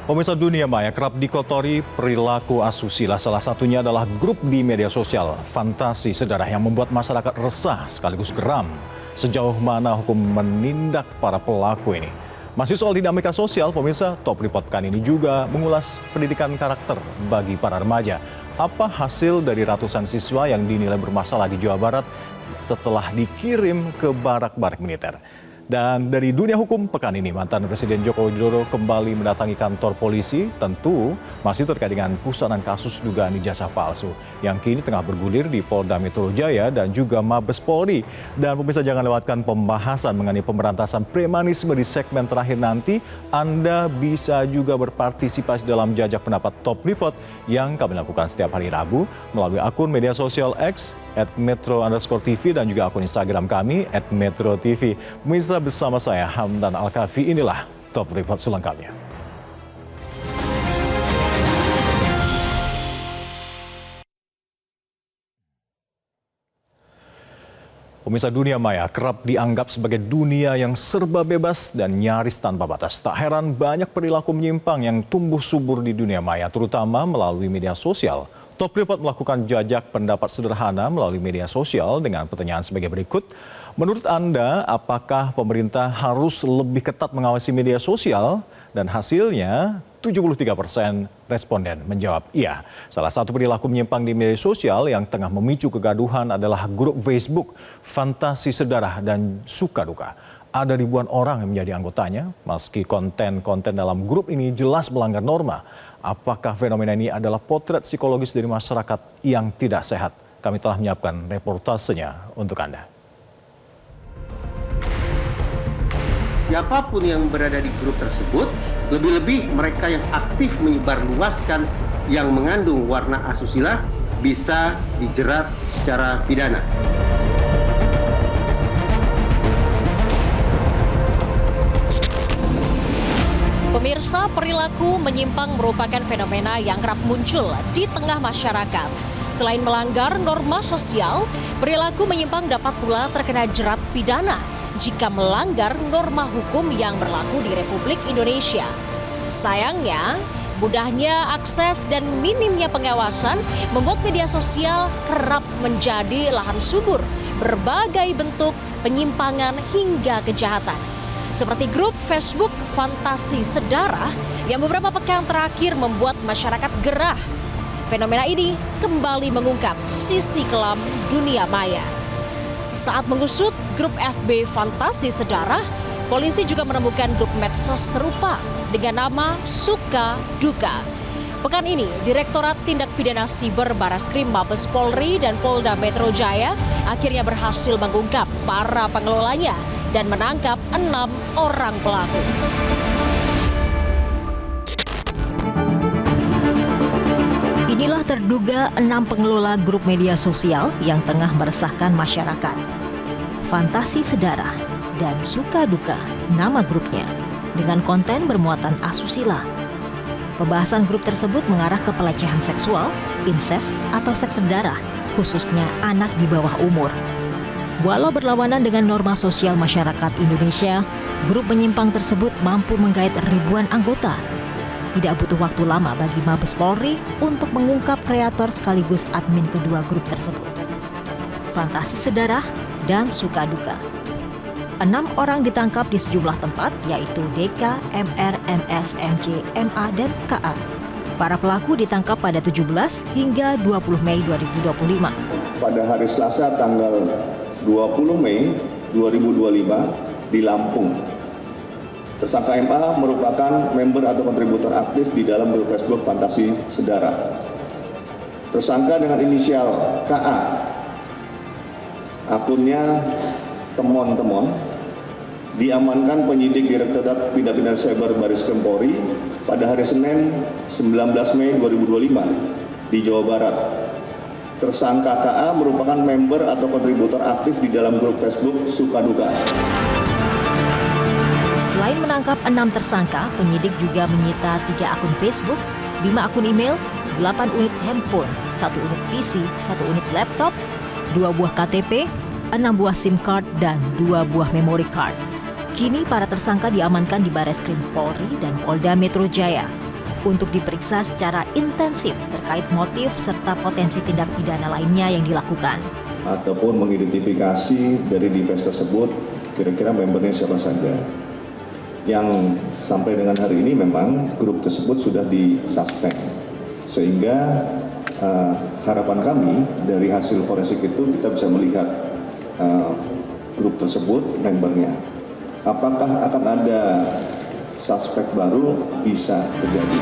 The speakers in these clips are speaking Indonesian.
Pemirsa, dunia maya kerap dikotori perilaku asusila. Salah satunya adalah grup di media sosial fantasi sedarah yang membuat masyarakat resah sekaligus geram. Sejauh mana hukum menindak para pelaku ini? Masih soal dinamika sosial, pemirsa, Top Report kali ini juga mengulas pendidikan karakter bagi para remaja. Apa hasil dari ratusan siswa yang dinilai bermasalah di Jawa Barat setelah dikirim ke barak-barak militer? Dan dari dunia hukum, pekan ini mantan Presiden Joko Widodo kembali mendatangi kantor polisi, tentu masih terkait dengan pusaran kasus dugaan ijazah palsu yang kini tengah bergulir di Polda Metro Jaya dan juga Mabes Polri. Dan pemirsa, jangan lewatkan pembahasan mengenai pemberantasan premanisme di segmen terakhir nanti. Anda bisa juga berpartisipasi dalam jajak pendapat Top Report yang kami lakukan setiap hari Rabu melalui akun media sosial X @metro_tv dan juga akun Instagram kami @metro_tv. Pemirsa, bersama saya Hamdan Al-Kafi, inilah Top Report selengkapnya. Pemirsa, dunia maya kerap dianggap sebagai dunia yang serba bebas dan nyaris tanpa batas. Tak heran banyak perilaku menyimpang yang tumbuh subur di dunia maya, terutama melalui media sosial. Top Report melakukan jajak pendapat sederhana melalui media sosial dengan pertanyaan sebagai berikut. Menurut Anda, apakah pemerintah harus lebih ketat mengawasi media sosial? Dan hasilnya 73% responden menjawab iya. Salah satu perilaku menyimpang di media sosial yang tengah memicu kegaduhan adalah grup Facebook Fantasi Sedarah dan Suka Duka. Ada ribuan orang yang menjadi anggotanya, meski konten-konten dalam grup ini jelas melanggar norma. Apakah fenomena ini adalah potret psikologis dari masyarakat yang tidak sehat? Kami telah menyiapkan reportasenya untuk Anda. Siapapun yang berada di grup tersebut, lebih-lebih mereka yang aktif menyebarluaskan yang mengandung warna asusila bisa dijerat secara pidana. Pemirsa, perilaku menyimpang merupakan fenomena yang kerap muncul di tengah masyarakat. Selain melanggar norma sosial, perilaku menyimpang dapat pula terkena jerat pidana jika melanggar norma hukum yang berlaku di Republik Indonesia. Sayangnya, mudahnya akses dan minimnya pengawasan membuat media sosial kerap menjadi lahan subur berbagai bentuk penyimpangan hingga kejahatan. Seperti grup Facebook Fantasi Sedarah yang beberapa pekan terakhir membuat masyarakat gerah. Fenomena ini kembali mengungkap sisi kelam dunia maya. Saat mengusut grup FB Fantasi Sedarah, polisi juga menemukan grup medsos serupa dengan nama Suka Duka. Pekan ini, Direktorat Tindak Pidana Siber Barreskrim Mabes Polri dan Polda Metro Jaya akhirnya berhasil mengungkap para pengelolanya dan menangkap 6 orang pelaku. Inilah terduga 6 pengelola grup media sosial yang tengah meresahkan masyarakat. Fantasi Sedarah dan Suka Duka, nama grupnya, dengan konten bermuatan asusila. Pembahasan grup tersebut mengarah ke pelecehan seksual, insest, atau seks sedarah, khususnya anak di bawah umur. Walau berlawanan dengan norma sosial masyarakat Indonesia, grup menyimpang tersebut mampu menggait ribuan anggota. Tidak butuh waktu lama bagi Mabes Polri untuk mengungkap kreator sekaligus admin kedua grup tersebut. Fantasi Sedarah dan Suka Duka. 6 orang ditangkap di sejumlah tempat, yaitu DK, MR, MS, MJ, MA, dan KA. Para pelaku ditangkap pada 17 hingga 20 Mei 2025. Pada hari Selasa tanggal 20 Mei 2025 di Lampung. Tersangka MA merupakan member atau kontributor aktif di dalam grup Facebook Fantasi Sedarah. Tersangka dengan inisial KA, akunnya Temon-Temon, diamankan penyidik Direktorat Tindak Pidana Siber Barreskrim Polri pada hari Senin 19 Mei 2025 di Jawa Barat. Tersangka KA merupakan member atau kontributor aktif di dalam grup Facebook Suka Duka. Selain menangkap 6 tersangka, penyidik juga menyita 3 akun Facebook, 5 akun email, 8 unit handphone, 1 unit PC, 1 unit laptop, 2 buah KTP, 6 buah SIM card, dan 2 buah memory card. Kini para tersangka diamankan di Barreskrim Polri dan Polda Metro Jaya. untuk diperiksa secara intensif terkait motif serta potensi tindak pidana lainnya yang dilakukan. Ataupun mengidentifikasi dari device tersebut kira-kira membernya siapa saja. Yang sampai dengan hari ini memang grup tersebut sudah disuspend. Sehingga harapan kami dari hasil forensik itu kita bisa melihat grup tersebut membernya. Apakah akan ada suspek baru? Bisa terjadi.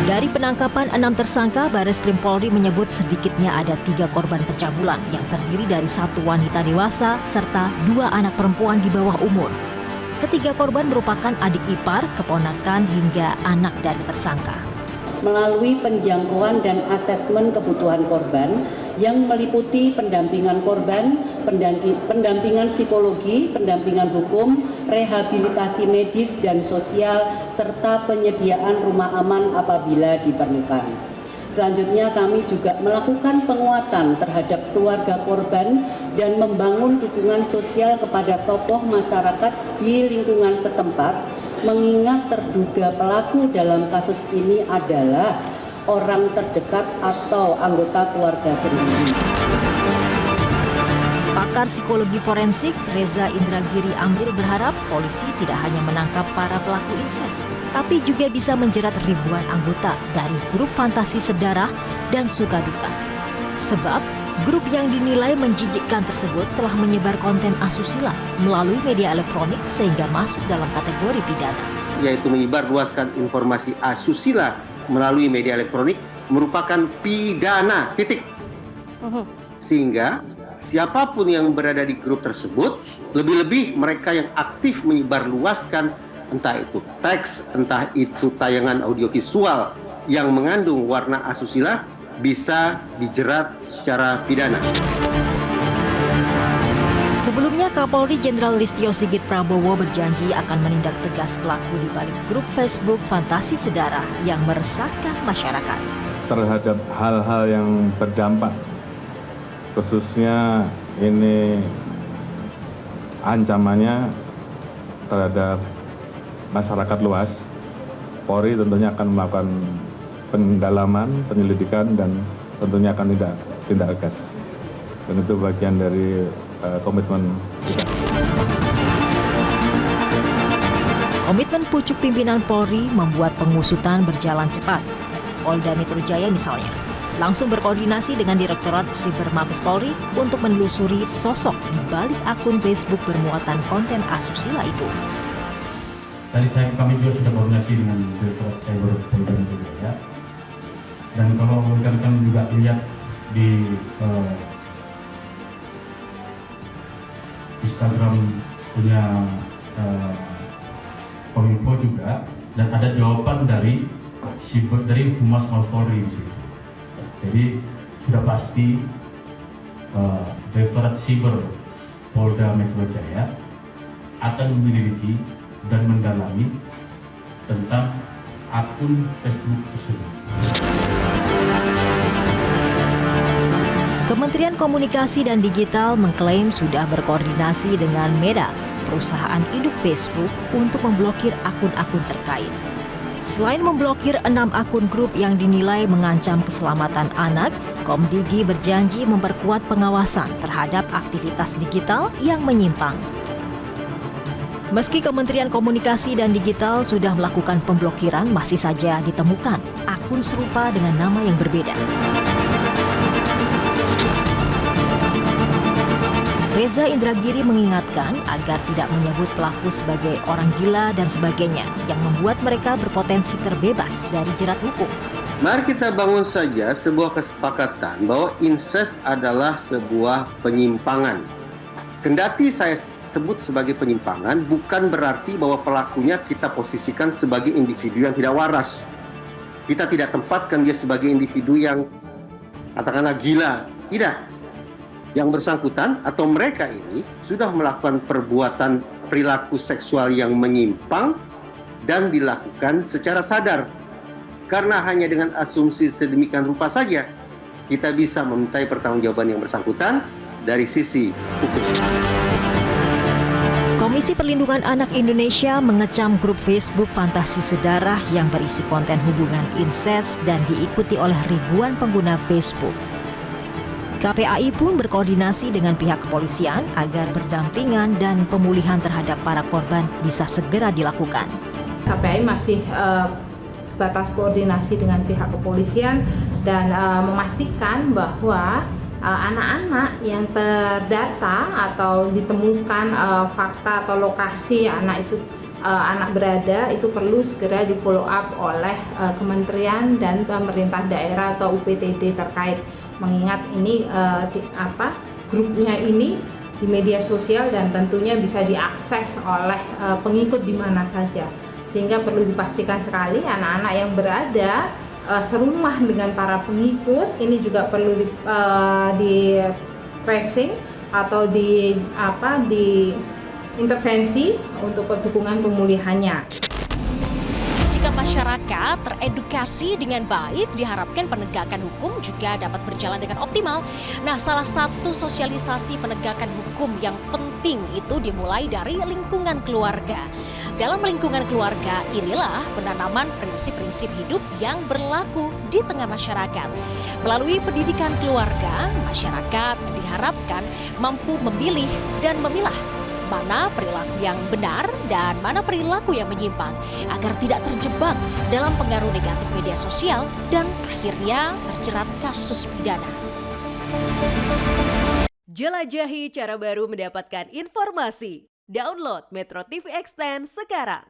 Dari penangkapan 6 tersangka, Bareskrim Polri menyebut sedikitnya ada 3 korban pencabulan yang terdiri dari 1 wanita dewasa serta 2 anak perempuan di bawah umur. Ketiga korban merupakan adik ipar, keponakan hingga anak dari tersangka. Melalui penjangkauan dan asesmen kebutuhan korban yang meliputi pendampingan korban, pendampingan psikologi, pendampingan hukum, rehabilitasi medis dan sosial, serta penyediaan rumah aman apabila diperlukan. Selanjutnya kami juga melakukan penguatan terhadap keluarga korban dan membangun dukungan sosial kepada tokoh masyarakat di lingkungan setempat, mengingat terduga pelaku dalam kasus ini adalah orang terdekat atau anggota keluarga sendiri. Pakar psikologi forensik Reza Indragiri Amril berharap polisi tidak hanya menangkap para pelaku inses, tapi juga bisa menjerat ribuan anggota dari grup fantasi sedarah dan suka-duka. Sebab grup yang dinilai menjijikkan tersebut telah menyebar konten asusila melalui media elektronik sehingga masuk dalam kategori pidana. Yaitu menyebarluaskan informasi asusila melalui media elektronik merupakan pidana, titik. Sehingga siapapun yang berada di grup tersebut, lebih-lebih mereka yang aktif menyebarluaskan entah itu teks, entah itu tayangan audiovisual yang mengandung warna asusila, bisa dijerat secara pidana. Sebelumnya, Kapolri Jenderal Listio Sigit Prabowo berjanji akan menindak tegas pelaku di balik grup Facebook Fantasi Sedarah yang meresahkan masyarakat. Terhadap hal-hal yang berdampak, khususnya ini ancamannya terhadap masyarakat luas, Polri tentunya akan melakukan pendalaman, penyelidikan, dan tentunya akan tindak tegas. Dan itu bagian dari komitmen kita. Komitmen pucuk pimpinan Polri membuat pengusutan berjalan cepat. Polda Metro Jaya misalnya langsung berkoordinasi dengan Direktorat Siber Mabes Polri untuk menelusuri sosok di balik akun Facebook bermuatan konten asusila itu. Tadi kami juga sudah koordinasi dengan Direktorat Cyber Polda Metro Jaya. Dan kalau rekan-rekan juga lihat di Instagram punya Kominfo juga, dan ada jawaban dari Humas Mabes Polri di situ. Jadi sudah pasti Direktorat Siber Polda Metro Jaya akan menyelidiki dan mendalami tentang akun Facebook tersebut. Kementerian Komunikasi dan Digital mengklaim sudah berkoordinasi dengan Meta, perusahaan induk Facebook, untuk memblokir akun-akun terkait. Selain memblokir 6 akun grup yang dinilai mengancam keselamatan anak, Komdigi berjanji memperkuat pengawasan terhadap aktivitas digital yang menyimpang. Meski Kementerian Komunikasi dan Digital sudah melakukan pemblokiran, masih saja ditemukan akun serupa dengan nama yang berbeda. Reza Indragiri mengingatkan agar tidak menyebut pelaku sebagai orang gila dan sebagainya yang membuat mereka berpotensi terbebas dari jerat hukum. Mari kita bangun saja sebuah kesepakatan bahwa incest adalah sebuah penyimpangan. Kendati saya sebut sebagai penyimpangan, bukan berarti bahwa pelakunya kita posisikan sebagai individu yang tidak waras. Kita tidak tempatkan dia sebagai individu yang katakanlah gila. Tidak. Yang bersangkutan atau mereka ini sudah melakukan perbuatan perilaku seksual yang menyimpang dan dilakukan secara sadar. Karena hanya dengan asumsi sedemikian rupa saja kita bisa memintai pertanggungjawaban yang bersangkutan dari sisi hukum. Komisi Perlindungan Anak Indonesia mengecam grup Facebook Fantasi Sedarah yang berisi konten hubungan incest dan diikuti oleh ribuan pengguna Facebook. KPAI pun berkoordinasi dengan pihak kepolisian agar berdampingan dan pemulihan terhadap para korban bisa segera dilakukan. KPAI masih sebatas koordinasi dengan pihak kepolisian dan memastikan bahwa anak-anak yang terdata atau ditemukan fakta atau lokasi anak berada itu perlu segera di follow up oleh kementerian dan pemerintah daerah atau UPTD terkait, mengingat ini grupnya ini di media sosial dan tentunya bisa diakses oleh pengikut di mana saja, sehingga perlu dipastikan sekali anak-anak yang berada serumah dengan para pengikut ini juga perlu di tracing atau di intervensi untuk dukungan pemulihannya. Jika masyarakat teredukasi dengan baik, diharapkan penegakan hukum juga dapat berjalan dengan optimal. Nah, salah satu sosialisasi penegakan hukum yang penting itu dimulai dari lingkungan keluarga. Dalam lingkungan keluarga inilah penanaman prinsip-prinsip hidup yang berlaku di tengah masyarakat. Melalui pendidikan keluarga, masyarakat diharapkan mampu memilih dan memilah mana perilaku yang benar dan mana perilaku yang menyimpang agar tidak terjebak dalam pengaruh negatif media sosial dan akhirnya terjerat kasus pidana. Jelajahi cara baru mendapatkan informasi. Download Metro TV Extend sekarang.